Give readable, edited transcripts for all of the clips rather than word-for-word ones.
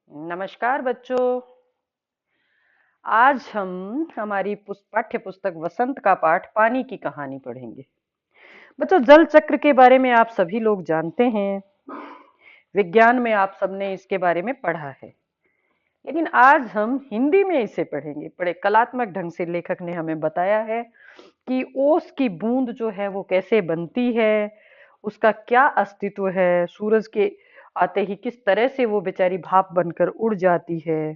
नमस्कार बच्चों। आज हम हमारी पाठ्य पुस्तक वसंत का पाठ पानी की कहानी पढ़ेंगे। बच्चों, जल चक्र के बारे में आप सभी लोग जानते हैं। विज्ञान में आप सबने इसके बारे में पढ़ा है, लेकिन आज हम हिंदी में इसे पढ़ेंगे। बड़े कलात्मक ढंग से लेखक ने हमें बताया है कि ओस की बूंद जो है वो कैसे बनती है, उसका क्या अस्तित्व है, सूरज के आते ही किस तरह से वो बेचारी भाप बनकर उड़ जाती है।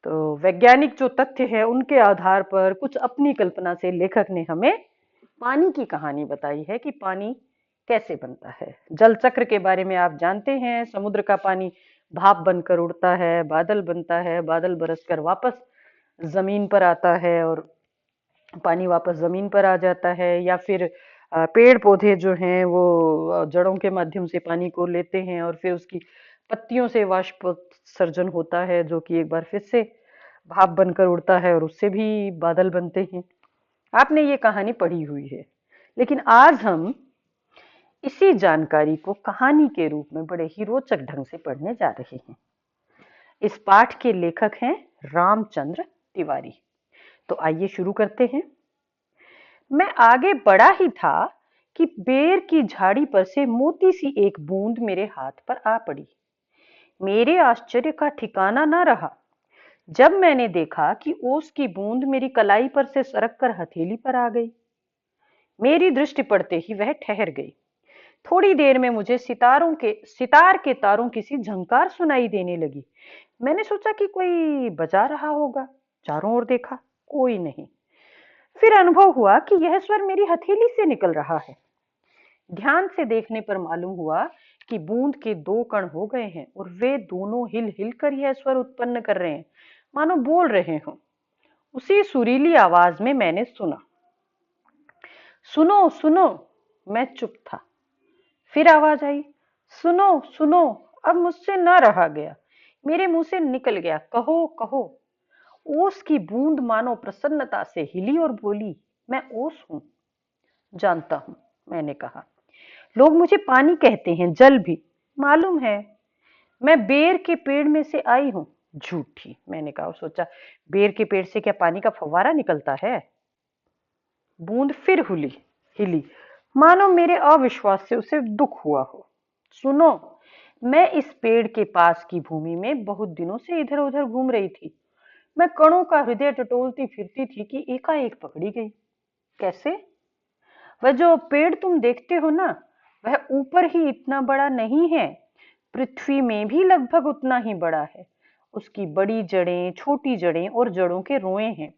तो वैज्ञानिक जो तथ्य है उनके आधार पर कुछ अपनी कल्पना से लेखक ने हमें पानी की कहानी बताई है कि पानी कैसे बनता है। जल चक्र के बारे में आप जानते हैं, समुद्र का पानी भाप बनकर उड़ता है, बादल बनता है, बादल बरसकर वापस जमीन पर आता है और पानी वापस जमीन पर आ जाता है। या फिर पेड़ पौधे जो हैं वो जड़ों के माध्यम से पानी को लेते हैं और फिर उसकी पत्तियों से वाष्प सर्जन होता है, जो कि एक बार फिर से भाप बनकर उड़ता है और उससे भी बादल बनते हैं। आपने ये कहानी पढ़ी हुई है, लेकिन आज हम इसी जानकारी को कहानी के रूप में बड़े ही रोचक ढंग से पढ़ने जा रहे हैं। इस पाठ के लेखक हैं रामचंद्र तिवारी। तो आइए शुरू करते हैं। मैं आगे बढ़ा ही था कि बेर की झाड़ी पर से मोती सी एक बूंद मेरे हाथ पर आ पड़ी। मेरे आश्चर्य का ठिकाना न रहा जब मैंने देखा कि ओस की बूंद मेरी कलाई पर से सरक कर हथेली पर आ गई। मेरी दृष्टि पड़ते ही वह ठहर गई। थोड़ी देर में मुझे सितार के तारों की सी झंकार सुनाई देने लगी। मैंने सोचा कि कोई बजा रहा होगा। चारों ओर देखा, कोई नहीं। फिर अनुभव हुआ कि यह स्वर मेरी हथेली से निकल रहा है। ध्यान से देखने पर मालूम हुआ कि बूंद के दो कण हो गए हैं और वे दोनों हिल हिल कर यह स्वर उत्पन्न कर रहे हैं, मानो बोल रहे हों। उसी सुरीली आवाज में मैंने सुना, सुनो सुनो। मैं चुप था। फिर आवाज आई, सुनो सुनो। अब मुझसे न रहा गया। मेरे मुंह से निकल गया, कहो कहो। ओस की बूंद मानो प्रसन्नता से हिली और बोली, मैं ओस हूं। जानता हूं, मैंने कहा। लोग मुझे पानी कहते हैं, जल भी। मालूम है, मैं बेर के पेड़ में से आई हूं। झूठी, मैंने कहा। सोचा, बेर के पेड़ से क्या पानी का फव्वारा निकलता है? बूंद फिर हिली, मानो मेरे अविश्वास से उसे दुख हुआ हो। सुनो, मैं इस पेड़ के पास की भूमि में बहुत दिनों से इधर उधर घूम रही थी। मैं कणों का हृदय टटोलती फिरती थी कि एकाएक पकड़ी गई। कैसे? वह जो पेड़ तुम देखते हो ना, वह ऊपर ही इतना बड़ा नहीं है, पृथ्वी में भी लगभग उतना ही बड़ा है। उसकी बड़ी जड़ें, छोटी जड़ें और जड़ों के रोए हैं।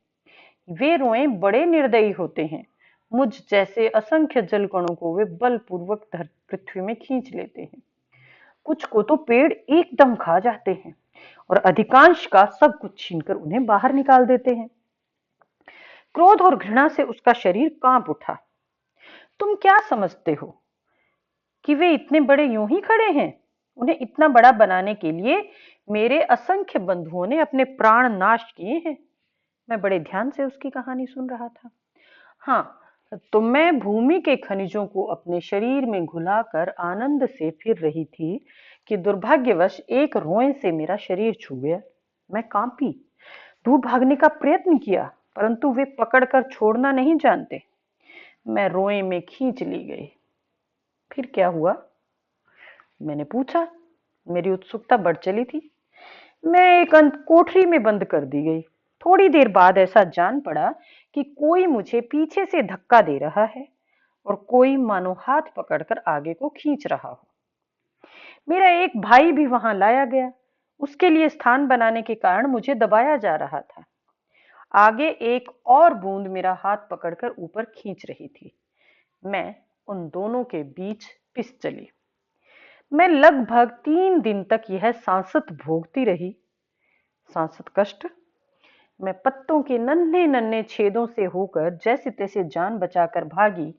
वे रोए बड़े निर्दयी होते हैं। मुझ जैसे असंख्य जल कणों को वे बलपूर्वक पृथ्वी में खींच लेते हैं। कुछ को तो पेड़ एकदम खा जाते हैं और अधिकांश का सब कुछ छीनकर उन्हें बाहर निकाल देते हैं। क्रोध और घृणा से उसका शरीर कांप उठा। तुम क्या समझते हो कि वे इतने बड़े यूं ही खड़े हैं? उन्हें इतना बड़ा बनाने के लिए मेरे असंख्य बंधुओं ने अपने प्राण नाश किए हैं। मैं बड़े ध्यान से उसकी कहानी सुन रहा था। हाँ, तो मैं भूमि के खनिजों को अपने शरीर में घुलाकर आनंद से फिर रही थी कि दुर्भाग्यवश एक रोए से मेरा शरीर छू गया। मैं कांपी, दूर भागने का प्रयत्न किया, परंतु वे पकड़कर छोड़ना नहीं जानते। मैं रोए में खींच ली गई। फिर क्या हुआ? मैंने पूछा। मेरी उत्सुकता बढ़ चली थी। मैं एक कोठरी में बंद कर दी गई। थोड़ी देर बाद ऐसा जान पड़ा कि कोई मुझे पीछे से धक्का दे रहा है और कोई मानो हाथ पकड़कर आगे को खींच रहा हो। मेरा एक भाई भी वहां लाया गया। उसके लिए स्थान बनाने के कारण मुझे दबाया जा रहा था। आगे एक और बूंद मेरा हाथ पकड़कर ऊपर खींच रही थी। मैं उन दोनों के बीच पिस चली। मैं लगभग 3 दिन तक यह सांसत भोगती रही। सांसत कष्ट। मैं पत्तों के नन्हे नन्हे छेदों से होकर जैसे तैसे जान बचाकर भागी।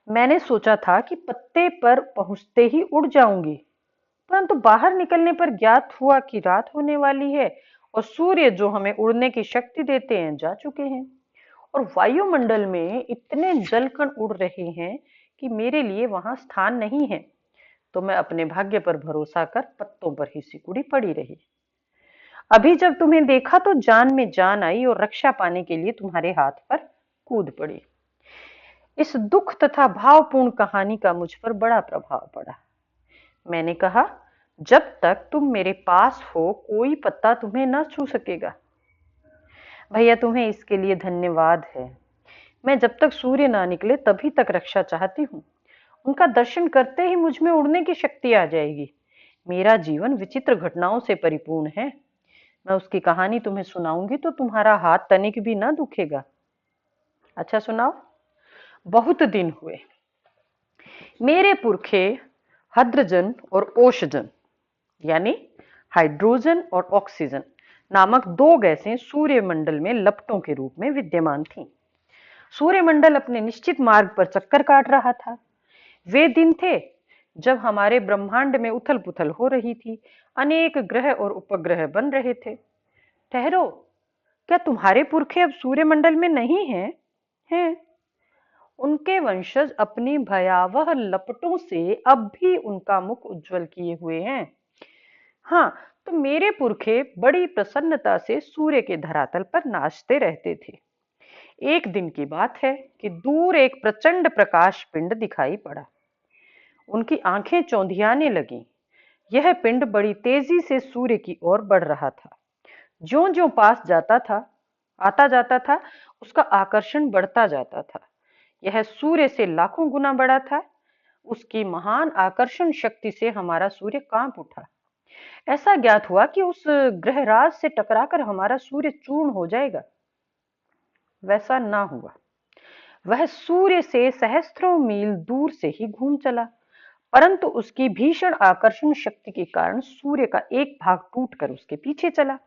मैंने सोचा था कि पत्ते पर पहुंचते ही उड़ जाऊंगी, परंतु बाहर निकलने पर ज्ञात हुआ कि रात होने वाली है और सूर्य जो हमें उड़ने की शक्ति देते हैं जा चुके हैं और वायुमंडल में इतने जलकण उड़ रहे हैं कि मेरे लिए वहां स्थान नहीं है। तो मैं अपने भाग्य पर भरोसा कर पत्तों पर ही सिकुड़ी पड़ी रही। अभी जब तुम्हें देखा तो जान में जान आई और रक्षा पाने के लिए तुम्हारे हाथ पर कूद पड़ी। इस दुख तथा भावपूर्ण कहानी का मुझ पर बड़ा प्रभाव पड़ा। मैंने कहा, जब तक तुम मेरे पास हो कोई पत्ता तुम्हें न छू सकेगा। भैया तुम्हें इसके लिए धन्यवाद है। मैं जब तक सूर्य ना निकले तभी तक रक्षा चाहती हूँ। उनका दर्शन करते ही मुझ में उड़ने की शक्ति आ जाएगी। मेरा जीवन विचित्र घटनाओं से परिपूर्ण है। मैं उसकी कहानी तुम्हें सुनाऊंगी तो तुम्हारा हाथ तनिक भी ना दुखेगा। अच्छा सुनाओ। बहुत दिन हुए। मेरे पुरखे हड्रोजन और ओशजन यानी हाइड्रोजन और ऑक्सीजन नामक दो गैसें सूर्यमंडल में लपटों के रूप में विद्यमान थीं। सूर्यमंडल अपने निश्चित मार्ग पर चक्कर काट रहा था। वे दिन थे जब हमारे ब्रह्मांड में उथल पुथल हो रही थी। अनेक ग्रह और उपग्रह बन रहे थे। ठहरो, क्या तुम्हारे पुरखे अब सूर्यमंडल में नहीं हैं? हैं। उनके वंशज अपनी भयावह लपटों से अब भी उनका मुख उज्जवल किए हुए हैं। हाँ, तो मेरे पुरखे बड़ी प्रसन्नता से सूर्य के धरातल पर नाचते रहते थे। एक दिन की बात है कि दूर एक प्रचंड प्रकाश पिंड दिखाई पड़ा। उनकी आंखें चौंधियाने लगीं। यह पिंड बड़ी तेजी से सूर्य की ओर बढ़ रहा था। ज्यों-ज्यों पास आता जाता था, उसका आकर्षण बढ़ता जाता था। यह सूर्य से लाखों गुना बड़ा था। उसकी महान आकर्षण शक्ति से हमारा सूर्य कांप उठा। ऐसा ज्ञात हुआ कि उस ग्रहराज से टकराकर हमारा सूर्य चूर्ण हो जाएगा। वैसा ना हुआ। वह सूर्य से सहस्त्रों मील दूर से ही घूम चला, परंतु उसकी भीषण आकर्षण शक्ति के कारण सूर्य का एक भाग टूटकर उसके पीछे चला।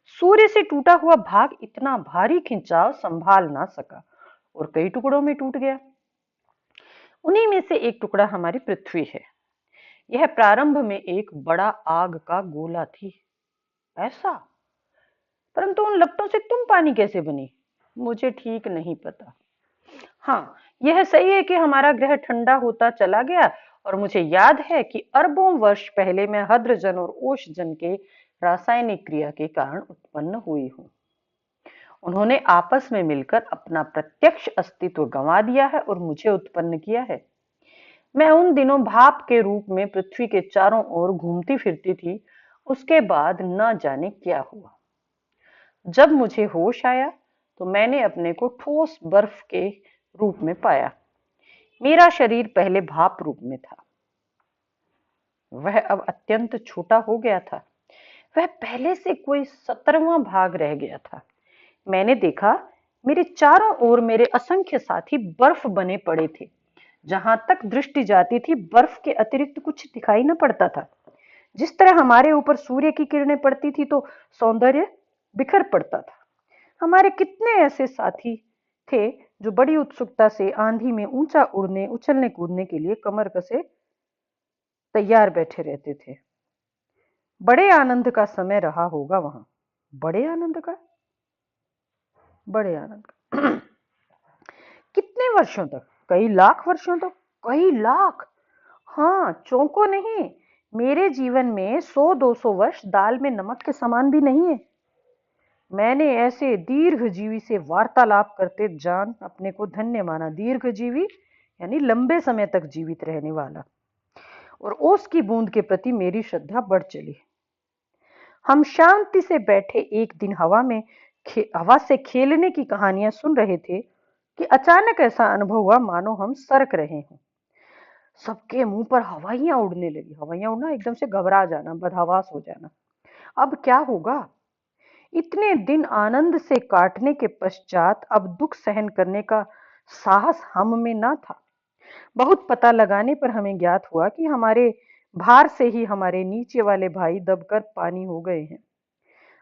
सूर्य से टूटा हुआ भाग इतना भारी खिंचाव संभाल ना सका और कई टुकड़ों में टूट गया। उन्हीं में से एक टुकड़ा हमारी पृथ्वी है। यह प्रारंभ में एक बड़ा आग का गोला थी। ऐसा? परंतु उन लपटों से तुम पानी कैसे बनी? मुझे ठीक नहीं पता। हाँ, यह सही है कि हमारा ग्रह ठंडा होता चला गया और मुझे याद है कि अरबों वर्ष पहले मैं हड्रोजन और ओशजन के रासायनिक क्रिया के कारण उत्पन्न हुई हूँ। उन्होंने आपस में मिलकर अपना प्रत्यक्ष अस्तित्व गंवा दिया है और मुझे उत्पन्न किया है। मैं उन दिनों भाप के रूप में पृथ्वी के चारों ओर घूमती फिरती थी। उसके बाद न जाने क्या हुआ। जब मुझे होश आया तो मैंने अपने को ठोस बर्फ के रूप में पाया। मेरा शरीर पहले भाप रूप में था। वह अब अत्यंत छोटा हो गया था। वह पहले से कोई 17वां भाग रह गया था। मैंने देखा, मेरे चारों ओर मेरे असंख्य साथी बर्फ बने पड़े थे। जहां तक दृष्टि जाती थी बर्फ के अतिरिक्त कुछ दिखाई न पड़ता था। जिस तरह हमारे ऊपर सूर्य की किरणें पड़ती थी तो सौंदर्य बिखर पड़ता था। हमारे कितने ऐसे साथी थे जो बड़ी उत्सुकता से आंधी में ऊंचा उड़ने उछलने कूदने के लिए कमर कसे तैयार बैठे रहते थे। बड़े आनंद का समय रहा होगा वहां। बड़े आनंद का? बड़े आनंद का। कितने वर्षों तक? कई लाख वर्षों तक। कई लाख? हाँ, चौंको नहीं। मेरे जीवन में 100-200 वर्ष दाल में नमक के समान भी नहीं है। मैंने ऐसे दीर्घजीवी से वार्तालाप करते जान अपने को धन्य माना। दीर्घजीवी यानी लंबे समय तक जीवित रहने वाला। और ओस की बूंद के प्रति मेरी श्रद्धा बढ़ चली। हम शांति से बैठे एक दिन हवा से खेलने की कहानियां सुन रहे थे कि अचानक ऐसा अनुभव हुआ मानो हम सरक रहे हैं। सबके मुंह पर हवाइयां उड़ने लगी। हवाइयां उड़ना एकदम से घबरा जाना, बदहवास हो जाना। अब क्या होगा? इतने दिन आनंद से काटने के पश्चात अब दुख सहन करने का साहस हम में ना था। बहुत पता लगाने पर हमें ज्ञात हुआ कि हमारे भार से ही हमारे नीचे वाले भाई दबकर पानी हो गए हैं।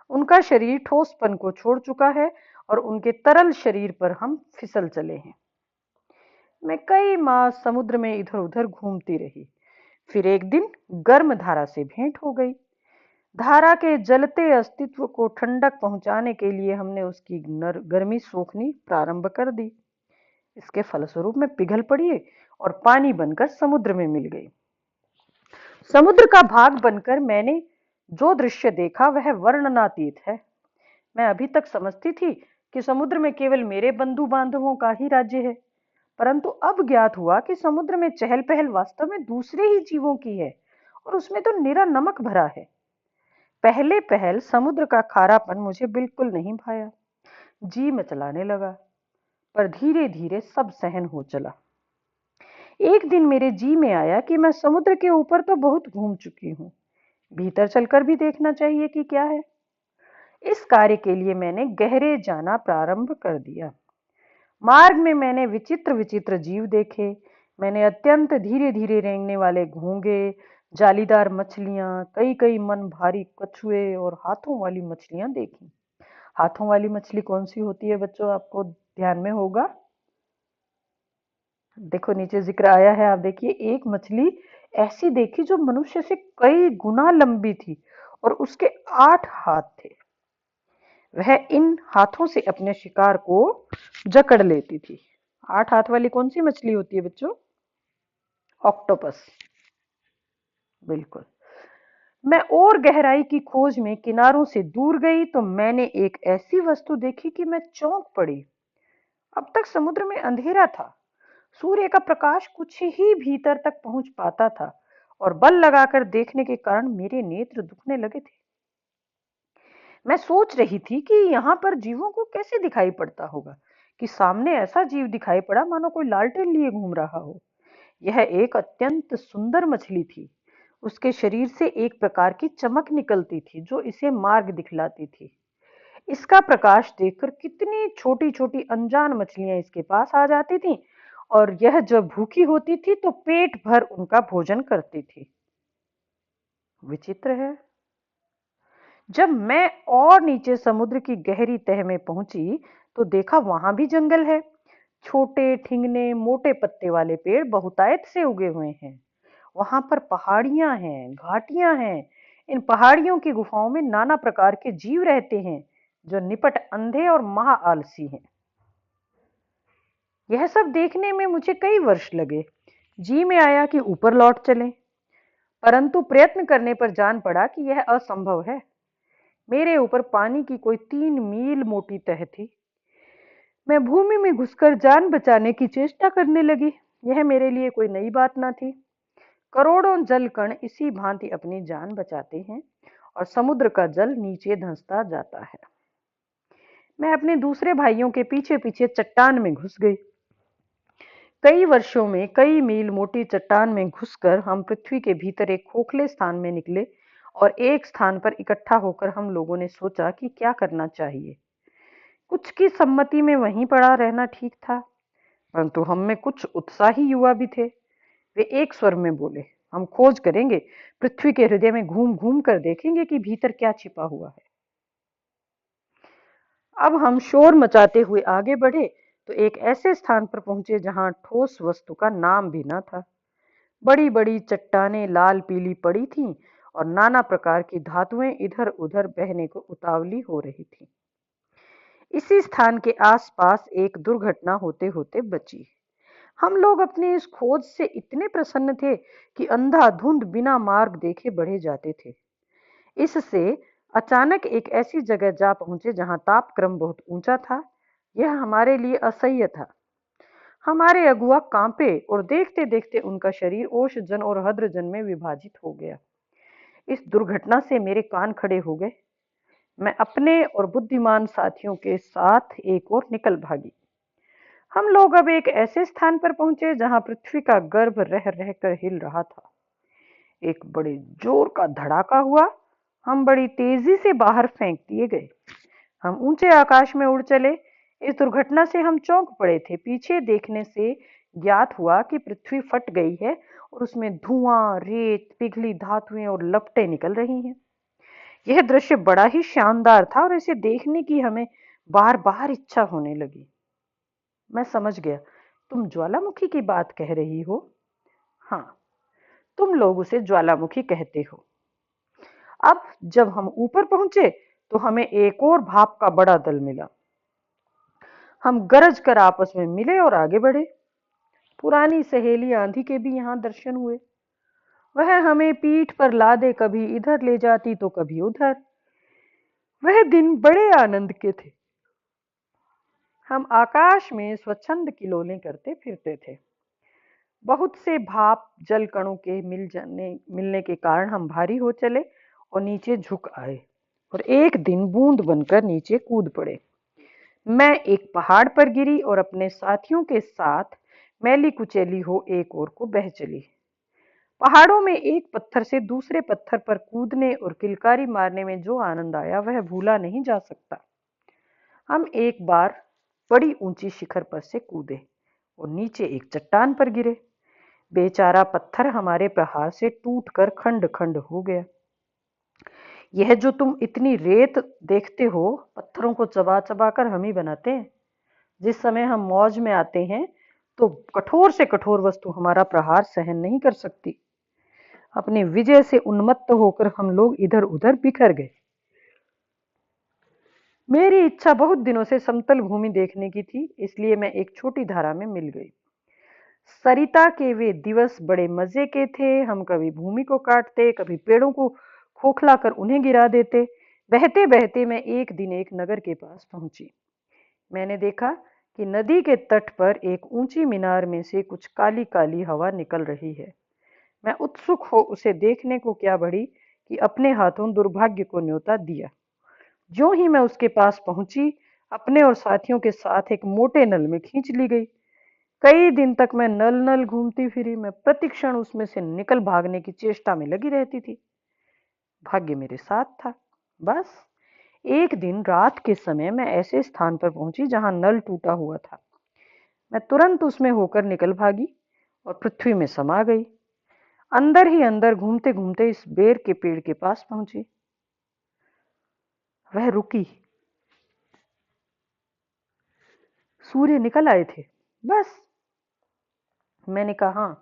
उनका शरीर ठोसपन को छोड़ चुका है और उनके तरल शरीर पर हम फिसल चले हैं। मैं कई मास समुद्र में इधर उधर घूमती रही। फिर एक दिन गर्म धारा से भेंट हो गई। धारा के जलते अस्तित्व को ठंडक पहुंचाने के लिए हमने उसकी गर्मी सोखनी प्रारंभ कर दी। इसके फलस्वरूप मैं पिघल पड़ी और पानी बनकर समुद्र में मिल गई। समुद्र का भाग बनकर मैंने जो दृश्य देखा वह वर्णनातीत है। मैं अभी तक समझती थी कि समुद्र में केवल मेरे बंधु बांधवों का ही राज्य है, परंतु अब ज्ञात हुआ कि समुद्र में चहल पहल वास्तव में दूसरे ही जीवों की है और उसमें तो निरा नमक भरा है। पहले पहल समुद्र का खारापन मुझे बिल्कुल नहीं भाया। जी में चलाने लगा, पर धीरे धीरे सब सहन हो चला। एक दिन मेरे जी में आया कि मैं समुद्र के ऊपर तो बहुत घूम चुकी हूँ, भीतर चलकर भी देखना चाहिए कि क्या है। इस कार्य के लिए मैंने गहरे जाना प्रारंभ कर दिया। मार्ग में मैंने विचित्र विचित्र जीव देखे। मैंने अत्यंत धीरे धीरे रेंगने वाले घोंगे, जालीदार मछलियां, कई कई मन भारी कछुए और हाथों वाली मछलियां देखी। हाथों वाली मछली कौन सी होती है बच्चों, आपको ध्यान में होगा? देखो नीचे जिक्र आया है, आप देखिए, एक मछली ऐसी देखी जो मनुष्य से कई गुना लंबी थी और उसके 8 हाथ थे। वह इन हाथों से अपने शिकार को जकड़ लेती थी। 8 हाथ वाली कौन सी मछली होती है बच्चों? ऑक्टोपस। बिल्कुल। मैं और गहराई की खोज में किनारों से दूर गई तो मैंने एक ऐसी वस्तु देखी कि मैं चौंक पड़ी। अब तक समुद्र में अंधेरा था, सूर्य का प्रकाश कुछ ही भीतर तक पहुंच पाता था और बल लगाकर देखने के कारण मेरे नेत्र दुखने लगे थे। मैं सोच रही थी कि यहाँ पर जीवों को कैसे दिखाई पड़ता होगा कि सामने ऐसा जीव दिखाई पड़ा मानो कोई लालटेन लिए घूम रहा हो। यह एक अत्यंत सुंदर मछली थी। उसके शरीर से एक प्रकार की चमक निकलती थी जो इसे मार्ग दिखलाती थी। इसका प्रकाश देखकर कितनी छोटी छोटी अनजान मछलियां इसके पास आ जाती थीं और यह जब भूखी होती थी तो पेट भर उनका भोजन करती थी। विचित्र है। जब मैं और नीचे समुद्र की गहरी तह में पहुंची तो देखा वहां भी जंगल है। छोटे ठिंगने मोटे पत्ते वाले पेड़ बहुतायत से उगे हुए हैं। वहां पर पहाड़ियां हैं, घाटियां हैं। इन पहाड़ियों की गुफाओं में नाना प्रकार के जीव रहते हैं जो निपट अंधे और महा आलसी हैं। यह सब देखने में मुझे कई वर्ष लगे। जी में आया कि ऊपर लौट चलें, परंतु प्रयत्न करने पर जान पड़ा कि यह असंभव है। मेरे ऊपर पानी की कोई 3 मील मोटी तह थी। मैं भूमि में घुसकर जान बचाने की चेष्टा करने लगी। यह मेरे लिए कोई नई बात ना थी। करोड़ों जल कण इसी भांति अपनी जान बचाते हैं और समुद्र का जल नीचे धंसता जाता है। मैं अपने दूसरे भाइयों के पीछे पीछे चट्टान में घुस गई। कई वर्षों में कई मील मोटी चट्टान में घुसकर हम पृथ्वी के भीतर एक खोखले स्थान में निकले और एक स्थान पर इकट्ठा होकर हम लोगों ने सोचा कि क्या करना चाहिए। कुछ की सम्मति में वहीं पड़ा रहना ठीक था, परंतु हम में कुछ उत्साही युवा भी थे। वे एक स्वर में बोले, हम खोज करेंगे, पृथ्वी के हृदय में घूम घूम कर देखेंगे कि भीतर क्या छिपा हुआ है। अब हम शोर मचाते हुए आगे बढ़े तो एक ऐसे स्थान पर पहुंचे जहां ठोस वस्तु का नाम भी न था। बड़ी बड़ी चट्टानें लाल पीली पड़ी थीं और नाना प्रकार की धातुएं इधर उधर बहने को उतावली हो रही थी। इसी स्थान के आसपास एक दुर्घटना होते होते बची। हम लोग अपनी इस खोज से इतने प्रसन्न थे कि अंधाधुंध बिना मार्ग देखे बढ़े जाते थे। इससे अचानक एक ऐसी जगह जा पहुंचे जहां तापक्रम बहुत ऊंचा था। यह हमारे लिए असह्य था। हमारे अगुआ कांपे और देखते देखते उनका शरीर ओशजन और हद्रजन में विभाजित हो गया। इस दुर्घटना से मेरे कान खड़े हो गए। मैं अपने और बुद्धिमान साथियों के साथ एक और निकल भागी। हम लोग अब एक ऐसे स्थान पर पहुंचे जहां पृथ्वी का गर्भ रह रहकर हिल रहा था। एक बड़े जोर का धड़ाका हुआ। हम बड़ी तेजी से बाहर फेंक दिए गए। हम ऊंचे आकाश में उड़ चले। इस दुर्घटना से हम चौंक पड़े थे। पीछे देखने से ज्ञात हुआ कि पृथ्वी फट गई है और उसमें धुआं, रेत, पिघली धातुएं और लपटें निकल रही हैं। यह दृश्य बड़ा ही शानदार था और इसे देखने की हमें बार बार इच्छा होने लगी। मैं समझ गया, तुम ज्वालामुखी की बात कह रही हो। हाँ, तुम लोग उसे ज्वालामुखी कहते हो। अब जब हम ऊपर पहुंचे तो हमें एक और भाप का बड़ा दल मिला। हम गरज कर आपस में मिले और आगे बढ़े। पुरानी सहेली आंधी के भी यहाँ दर्शन हुए। वह हमें पीठ पर लादे कभी इधर ले जाती तो कभी उधर। वह दिन बड़े आनंद के थे। हम आकाश में स्वच्छंद किलोले करते फिरते थे। बहुत से भाप जल कणों के मिलने के कारण हम भारी हो चले और नीचे झुक आए और एक दिन बूंद बनकर नीचे कूद पड़े। मैं एक पहाड़ पर गिरी और अपने साथियों के साथ मैली कुचैली हो एक ओर को बह चली। पहाड़ों में एक पत्थर से दूसरे पत्थर पर कूदने और किलकारी मारने में जो आनंद आया वह भूला नहीं जा सकता। हम एक बार बड़ी ऊंची शिखर पर से कूदे और नीचे एक चट्टान पर गिरे। बेचारा पत्थर हमारे प्रहार से टूटकर खंड खंड हो गया। यह जो तुम इतनी रेत देखते हो, पत्थरों को चबा चबा कर हम ही बनाते हैं। जिस समय हम मौज में आते हैं तो कठोर से कठोर वस्तु हमारा प्रहार सहन नहीं कर सकती। अपनी विजय से उन्मत्त होकर हम लोग इधर उधर बिखर गए। मेरी इच्छा बहुत दिनों से समतल भूमि देखने की थी, इसलिए मैं एक छोटी धारा में मिल गई। सरिता के वे दिवस बड़े मजे के थे। हम कभी भूमि को काटते, कभी पेड़ों को खोखला कर उन्हें गिरा देते। बहते बहते मैं एक दिन एक नगर के पास पहुंची। मैंने देखा कि नदी के तट पर एक ऊंची मीनार में से कुछ काली काली हवा निकल रही है। मैं उत्सुक हो उसे देखने को क्या बढ़ी कि अपने हाथों दुर्भाग्य को न्योता दिया। ज्यों ही मैं उसके पास पहुंची, अपने और साथियों के साथ एक मोटे नल में खींच ली गई। कई दिन तक मैं नल नल घूमती फिरी। मैं प्रतिक्षण उसमें से निकल भागने की चेष्टा में लगी रहती थी। भाग्य मेरे साथ था। बस एक दिन रात के समय मैं ऐसे स्थान पर पहुंची जहां नल टूटा हुआ था। मैं तुरंत उसमें होकर निकल भागी और पृथ्वी में समा गई। अंदर ही अंदर घूमते घूमते इस बेर के पेड़ के पास पहुंची। वह रुकी। सूर्य निकल आए थे। बस मैंने कहा, हाँ,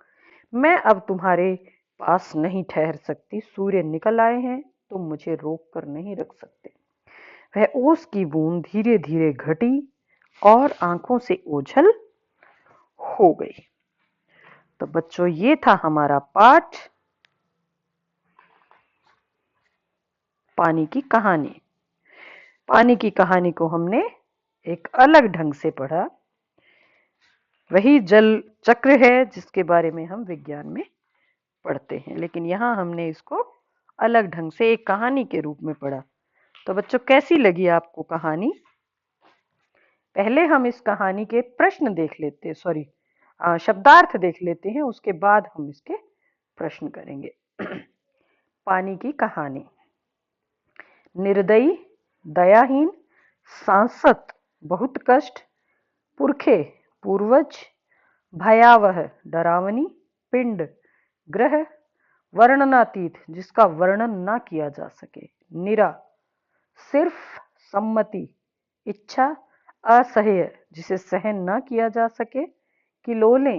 मैं अब तुम्हारे पास नहीं ठहर सकती। सूर्य निकल आए हैं, तुम मुझे रोक कर नहीं रख सकते। वह ओस की बूंद धीरे धीरे घटी और आंखों से ओझल हो गई। तो बच्चों, ये था हमारा पाठ, पानी की कहानी। पानी की कहानी को हमने एक अलग ढंग से पढ़ा। वही जल चक्र है जिसके बारे में हम विज्ञान में पढ़ते हैं, लेकिन यहाँ हमने इसको अलग ढंग से एक कहानी के रूप में पढ़ा। तो बच्चों, कैसी लगी आपको कहानी? पहले हम इस कहानी के प्रश्न देख लेते, शब्दार्थ देख लेते हैं, उसके बाद हम इसके प्रश्न करेंगे। पानी की कहानी। निर्दयी, दयाहीन, सांसत, बहुत कष्ट, पुरखे, पूर्वज, भयावह, डरावनी, पिंड, ग्रह, वर्णनातीत, जिसका वर्णन ना किया जा सके, निरा, सिर्फ, सम्मति, इच्छा, असह्य, जिसे सहन ना किया जा सके, किलोले,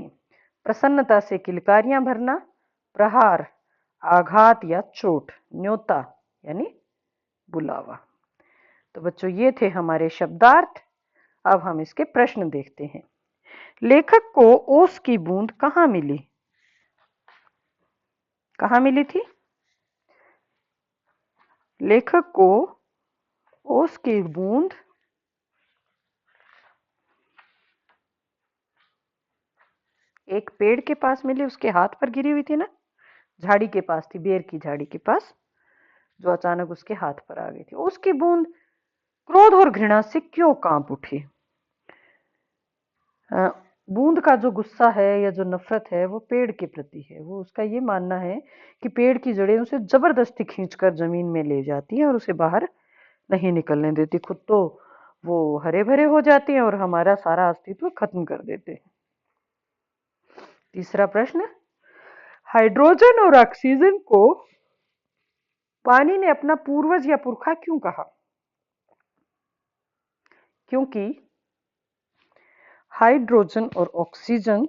प्रसन्नता से किलकारियां भरना, प्रहार, आघात या चोट, न्योता यानी बुलावा। तो बच्चों, ये थे हमारे शब्दार्थ। अब हम इसके प्रश्न देखते हैं। लेखक को ओस की बूंद कहाँ मिली? कहाँ मिली थी? लेखक को ओस की बूंद एक पेड़ के पास मिली। उसके हाथ पर गिरी हुई थी ना, झाड़ी के पास थी, बेर की झाड़ी के पास, जो अचानक उसके हाथ पर आ गई थी। उसकी बूंद क्रोध और घृणा से क्यों कांप उठी? बूंद का जो गुस्सा है या जो नफरत है वो पेड़ के प्रति है। वो उसका ये मानना है कि पेड़ की जड़ें उसे जबरदस्ती खींचकर जमीन में ले जाती हैं और उसे बाहर नहीं निकलने देती। खुद तो वो हरे भरे हो जाते हैं और हमारा सारा अस्तित्व खत्म कर देते हैं। तीसरा प्रश्न, हाइड्रोजन और ऑक्सीजन को पानी ने अपना पूर्वज या पुरखा क्यों कहा? क्योंकि हाइड्रोजन और ऑक्सीजन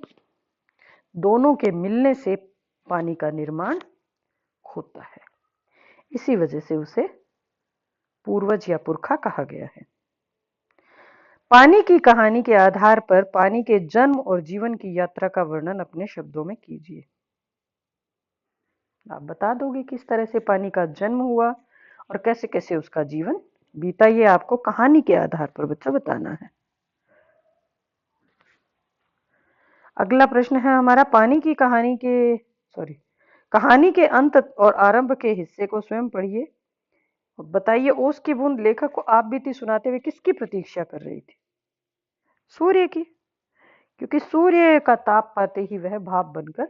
दोनों के मिलने से पानी का निर्माण होता है, इसी वजह से उसे पूर्वज या पुरखा कहा गया है। पानी की कहानी के आधार पर पानी के जन्म और जीवन की यात्रा का वर्णन अपने शब्दों में कीजिए। आप बता दोगे किस तरह से पानी का जन्म हुआ और कैसे कैसे उसका जीवन बीता, ये आपको कहानी के आधार पर बच्चा बताना है। अगला प्रश्न है हमारा, पानी की कहानी के सॉरी कहानी के अंत और आरंभ के हिस्से को स्वयं पढ़िए और बताइए ओस की बूंद लेखक को आप बीती सुनाते हुए किसकी प्रतीक्षा कर रही थी? सूर्य की, क्योंकि सूर्य का ताप पाते ही वह भाप बनकर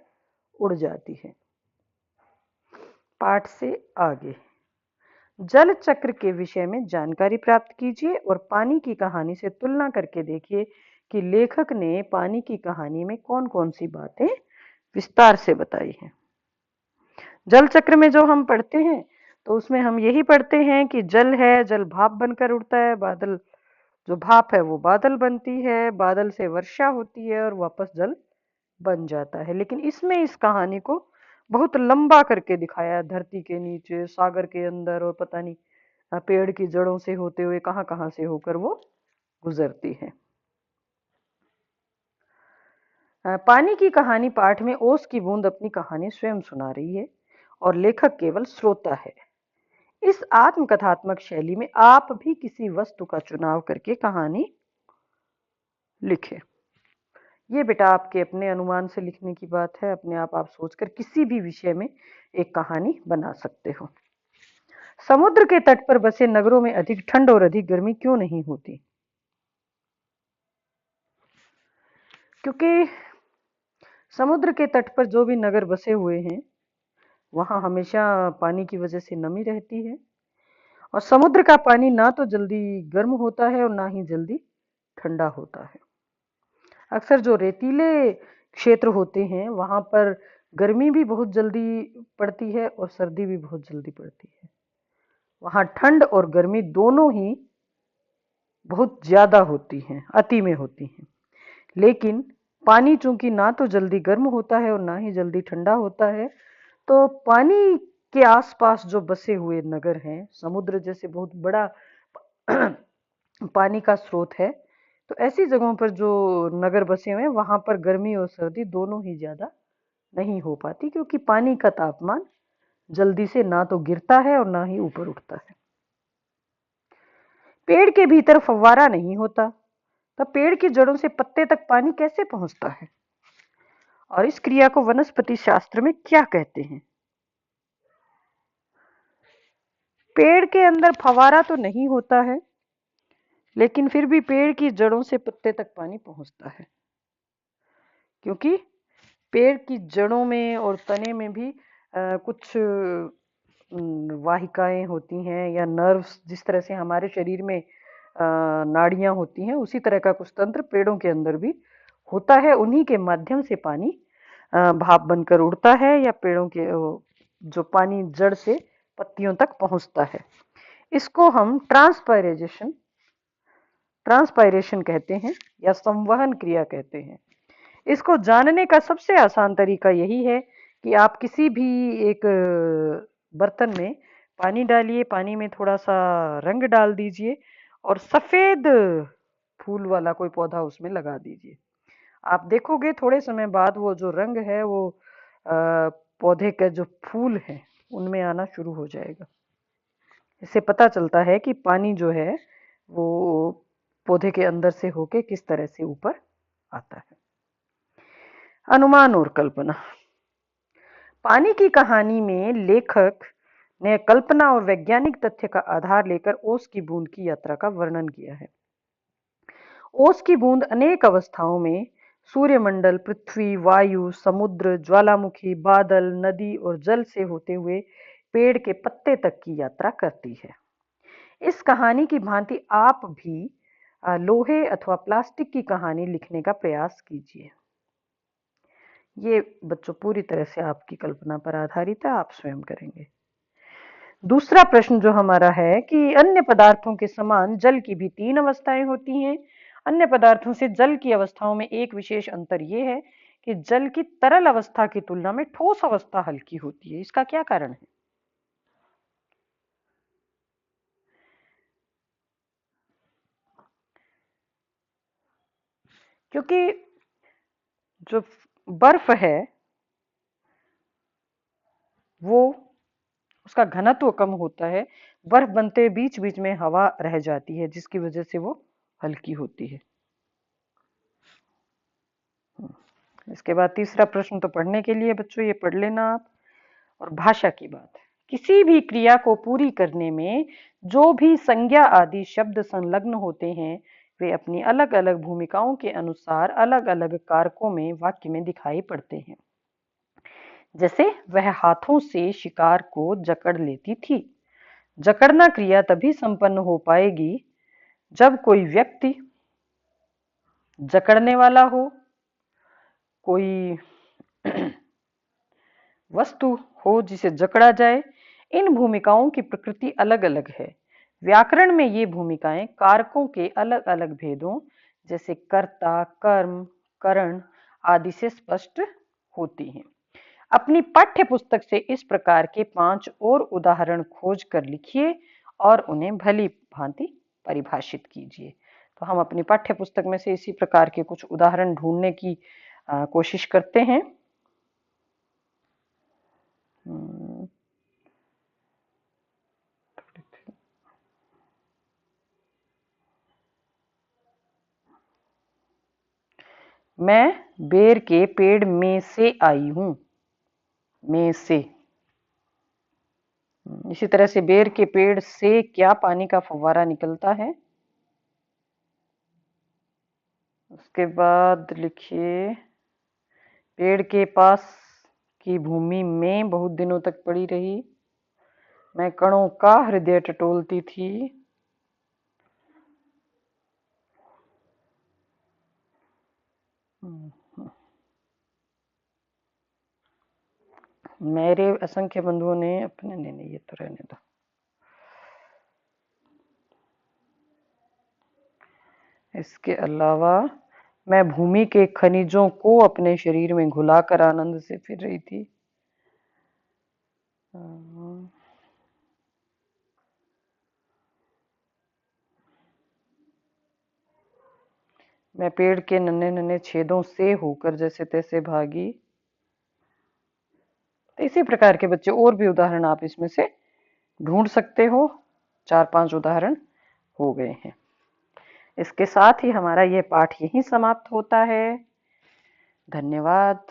उड़ जाती है। पाठ से आगे, जल चक्र के विषय में जानकारी प्राप्त कीजिए और पानी की कहानी से तुलना करके देखिए कि लेखक ने पानी की कहानी में कौन कौन सी बातें विस्तार से बताई हैं। जल चक्र में जो हम पढ़ते हैं तो उसमें हम यही पढ़ते हैं कि जल है, जल भाप बनकर उड़ता है, बादल जो भाप है वो बादल बनती है, बादल से वर्षा होती है और वापस जल बन जाता है। लेकिन इसमें इस कहानी को बहुत लंबा करके दिखाया, धरती के नीचे, सागर के अंदर और पता नहीं पेड़ की जड़ों से होते हुए कहां कहां से होकर वो गुजरती है। पानी की कहानी पाठ में ओस की बूंद अपनी कहानी स्वयं सुना रही है और लेखक केवल श्रोता है। इस आत्मकथात्मक शैली में आप भी किसी वस्तु का चुनाव करके कहानी लिखें। ये बेटा आपके अपने अनुमान से लिखने की बात है, अपने आप सोचकर किसी भी विषय में एक कहानी बना सकते हो। समुद्र के तट पर बसे नगरों में अधिक ठंड और अधिक गर्मी क्यों नहीं होती? क्योंकि समुद्र के तट पर जो भी नगर बसे हुए हैं वहां हमेशा पानी की वजह से नमी रहती है और समुद्र का पानी ना तो जल्दी गर्म होता है और ना ही जल्दी ठंडा होता है। अक्सर जो रेतीले क्षेत्र होते हैं वहां पर गर्मी भी बहुत जल्दी पड़ती है और सर्दी भी बहुत जल्दी पड़ती है। वहां ठंड और गर्मी दोनों ही बहुत ज्यादा होती हैं, अति में होती हैं। लेकिन पानी चूंकि ना तो जल्दी गर्म होता है और ना ही जल्दी ठंडा होता है, तो पानी के आसपास जो बसे हुए नगर हैं, समुद्र जैसे बहुत बड़ा पानी का स्रोत है, तो ऐसी जगहों पर जो नगर बसे हुए हैं वहां पर गर्मी और सर्दी दोनों ही ज्यादा नहीं हो पाती, क्योंकि पानी का तापमान जल्दी से ना तो गिरता है और ना ही ऊपर उठता है। पेड़ के भीतर फव्वारा नहीं होता, तब पेड़ की जड़ों से पत्ते तक पानी कैसे पहुंचता है? और इस क्रिया को वनस्पति शास्त्र में क्या कहते हैं? पेड़ के अंदर फव्वारा तो नहीं होता है, लेकिन फिर भी पेड़ की जड़ों से पत्ते तक पानी पहुंचता है, क्योंकि पेड़ की जड़ों में और तने में भी कुछ वाहिकाएं होती हैं या नर्व्स, जिस तरह से हमारे शरीर में नाड़ियां होती हैं, उसी तरह का कुछ तंत्र पेड़ों के अंदर भी होता है। उन्हीं के माध्यम से पानी भाप बनकर उड़ता है या पेड़ों के जो पानी जड़ से पत्तियों तक पहुंचता है। इसको हम ट्रांसपायरेशन ट्रांसपायरेशन कहते हैं या संवहन क्रिया कहते हैं। इसको जानने का सबसे आसान तरीका यही है कि आप किसी भी एक बर्तन में पानी डालिए, पानी में थोड़ा सा रंग डाल दीजिए और सफेद फूल वाला कोई पौधा उसमें लगा दीजिए। आप देखोगे थोड़े समय बाद वो जो रंग है वो पौधे के जो फूल हैं उनमें आना शुरू हो जाएगा। इससे पता चलता है कि पानी जो है वो पौधे के अंदर से होके किस तरह से ऊपर आता है। अनुमान और कल्पना। पानी की कहानी में लेखक ने कल्पना और वैज्ञानिक तथ्य का आधार लेकर ओस की बूंद की यात्रा का वर्णन किया है। ओस की बूंद अनेक अवस्थाओं में सूर्यमंडल, पृथ्वी, वायु, समुद्र, ज्वालामुखी, बादल, नदी और जल से होते हुए पेड़ के पत्ते तक की यात्रा करती है। इस कहानी की भांति आप भी लोहे अथवा प्लास्टिक की कहानी लिखने का प्रयास कीजिए। ये बच्चों पूरी तरह से आपकी कल्पना पर आधारित है, आप स्वयं करेंगे। दूसरा प्रश्न जो हमारा है कि अन्य पदार्थों के समान जल की भी 3 अवस्थाएं होती हैं। अन्य पदार्थों से जल की अवस्थाओं में एक विशेष अंतर यह है कि जल की तरल अवस्था की तुलना में ठोस अवस्था हल्की होती है। इसका क्या कारण है? क्योंकि जो बर्फ है वो उसका घनत्व कम होता है, बर्फ बनते बीच बीच में हवा रह जाती है जिसकी वजह से वो हल्की होती है। इसके बाद तीसरा प्रश्न तो पढ़ने के लिए बच्चों, ये पढ़ लेना आप। और भाषा की बात है, किसी भी क्रिया को पूरी करने में जो भी संज्ञा आदि शब्द संलग्न होते हैं वे अपनी अलग अलग भूमिकाओं के अनुसार अलग अलग कारकों में वाक्य में दिखाई पड़ते हैं। जैसे वह हाथों से शिकार को जकड़ लेती थी। जकड़ना क्रिया तभी संपन्न हो पाएगी जब कोई व्यक्ति जकड़ने वाला हो, कोई वस्तु हो जिसे जकड़ा जाए। इन भूमिकाओं की प्रकृति अलग अलग है। व्याकरण में ये भूमिकाएं कारकों के अलग अलग भेदों जैसे कर्ता, कर्म, करण आदि से स्पष्ट होती हैं। अपनी पाठ्य पुस्तक से इस प्रकार के 5 और उदाहरण खोज कर लिखिए और उन्हें भली भांति परिभाषित कीजिए। तो हम अपनी पाठ्य पुस्तक में से इसी प्रकार के कुछ उदाहरण ढूंढने की कोशिश करते हैं। मैं बेर के पेड़ में से आई हूं। में से, इसी तरह से बेर के पेड़ से क्या पानी का फव्वारा निकलता है। उसके बाद लिखिए, पेड़ के पास की भूमि में बहुत दिनों तक पड़ी रही। मैं कणों का हृदय टटोलती थी। मेरे असंख्य बंधुओं ने अपने, नहीं ये तो रहने दो। इसके अलावा मैं भूमि के खनिजों को अपने शरीर में घुलाकर आनंद से फिर रही थी। मैं पेड़ के नन्हे नन्हे छेदों से होकर जैसे तैसे भागी। इसी प्रकार के बच्चे और भी उदाहरण आप इसमें से ढूंढ सकते हो। 4-5 उदाहरण हो गए हैं। इसके साथ ही हमारा यह पाठ यहीं समाप्त होता है। धन्यवाद।